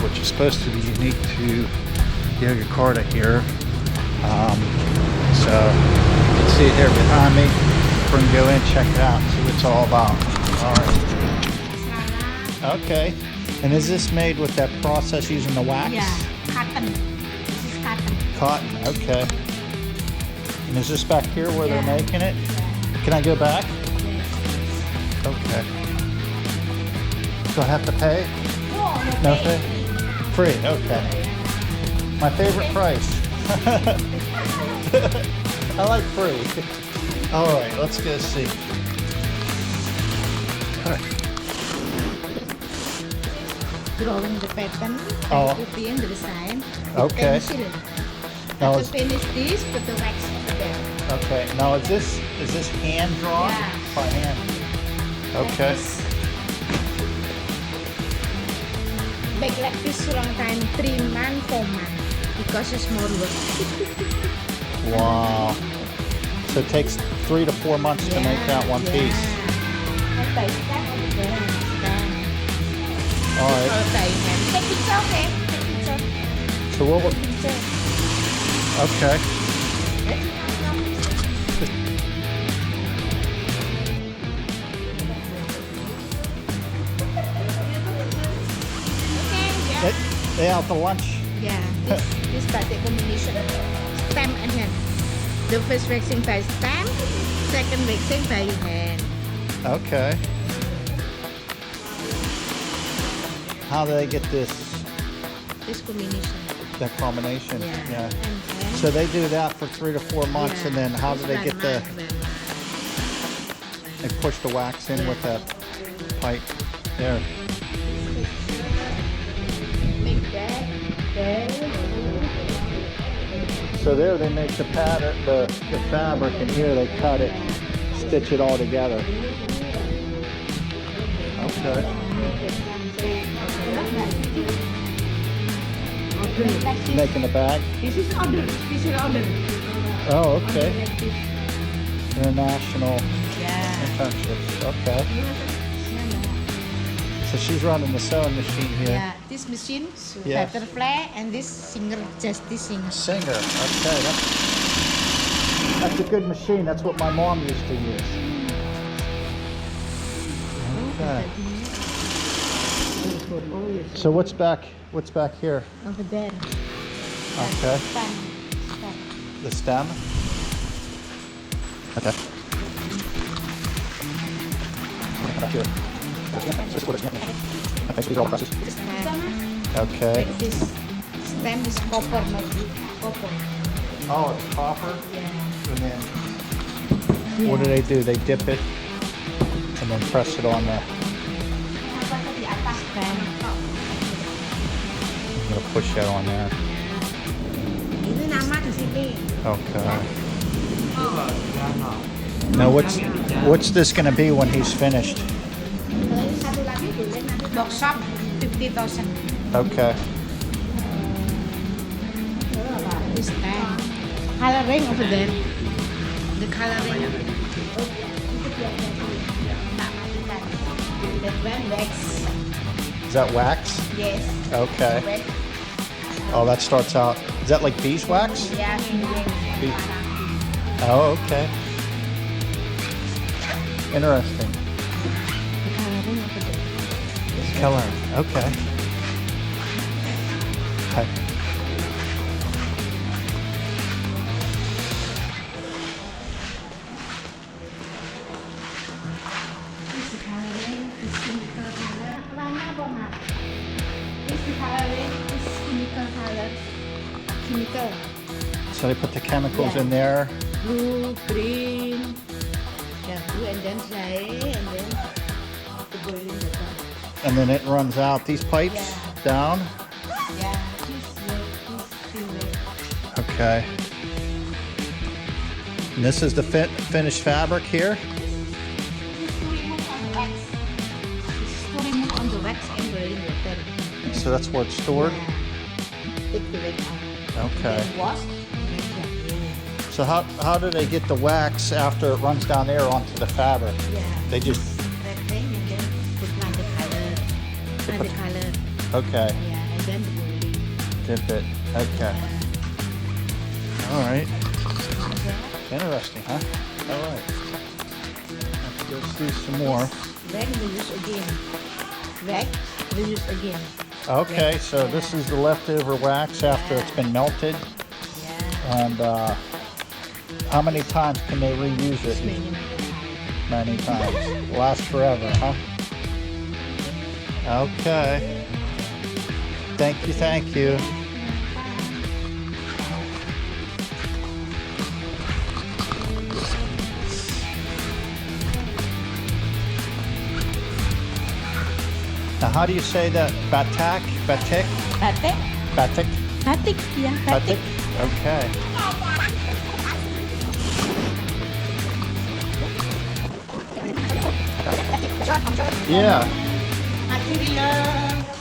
which is supposed to be unique to Yogyakarta here. So you can see it there behind me. We're gonna go in, check it out, see what it's all about. All right. Okay. And is this made with that process using the wax? Yeah, cotton. This is cotton. Cotton. Okay. And is this back here where they're making it? Yeah. Can I go back? Yes. Okay. Do I have to pay? No, No fee? Free. Okay. My favorite price. I like free. All right, let's go see. Drawing the pattern, Oh. copying the design. Okay. Pencil. Now After is, finish this, put the wax over there. okay. Now is this hand drawn? Yeah. By hand. Okay. Make like this long time, 3 months, 4 months, because it's more work. Wow. So it takes 3 to 4 months to make that one piece. Okay, stand over there. Stand. All right. Okay, take picture, okay? Take picture. So what would? Take picture. Okay. Okay, They out to lunch. yeah. This batik combination, stamp and hand. The first waxing by stamp, second waxing by hand. Okay. How do they get this? This combination. That combination? Yeah. And then, So they do that for 3 to 4 months, yeah, and then how do they get the? then They push the wax in with that pipe. There. make that. There. So there they make the pattern, the fabric, and here they cut it, stitch it all together. Okay. Making the bag. This is order. This is order. Oh, okay. International Yeah. internships. Okay. So she's running the sewing machine here. Yeah. This machine, Yeah. butterfly, and this singer, just this singer. Singer. Okay. That's a good machine. That's what my mom used to use. Okay. So what's back here? Over there. Okay. Stamp. The stem? Okay. Here. Okay, so these are all the presses. Okay. Like this stamp is copper, not copper. Oh, it's copper? Yeah. And then what do they do? They dip it and then press it on the... Stamp. I'm going to push that on there. Ini nama di sini. Okay. Now what's this going to be when he's finished? Satu lagi boleh nanti box shop 50,000. Okay. This stamp. Coloring over there. The coloring. That one wax. Is that wax? Yes. Okay. Wax. Oh, that starts out... Is that like beeswax? Yeah. Bee- Oh, okay. Interesting. Coloring over there. Color. Okay. Hi. This coloring is chemical color. Warna apa, Mak? This coloring is chemical color. Chemical. So they put the chemicals Yeah. in there. Blue, green. Yeah, blue and then dry and then the boiling water. And then it runs out these pipes Yeah. down. Yeah, this fillet. Okay. And this is the finished fabric here. This is to remove on the wax. This is to remove on the wax and boiling water. So that's where it's stored. Yeah. Take the wax out. Okay. Then wash. So how do they get the wax after it runs down there onto the fabric? Yeah. They just... That thing and then put like the color. They And put- the color. Okay. Yeah, and then dip it. Okay. All right. Interesting, huh? All right. Let's go see some more. Then we use again. Wax, we use again. Okay, so this is the leftover wax after it's been melted. Yeah. And how many times can they reuse it? Many times. Lasts forever, huh? Okay. Thank you, thank you. Now, how do you say that? Batik? Batik? Batik? Batik? Batik, yeah. Batik? Okay. Yeah. Material.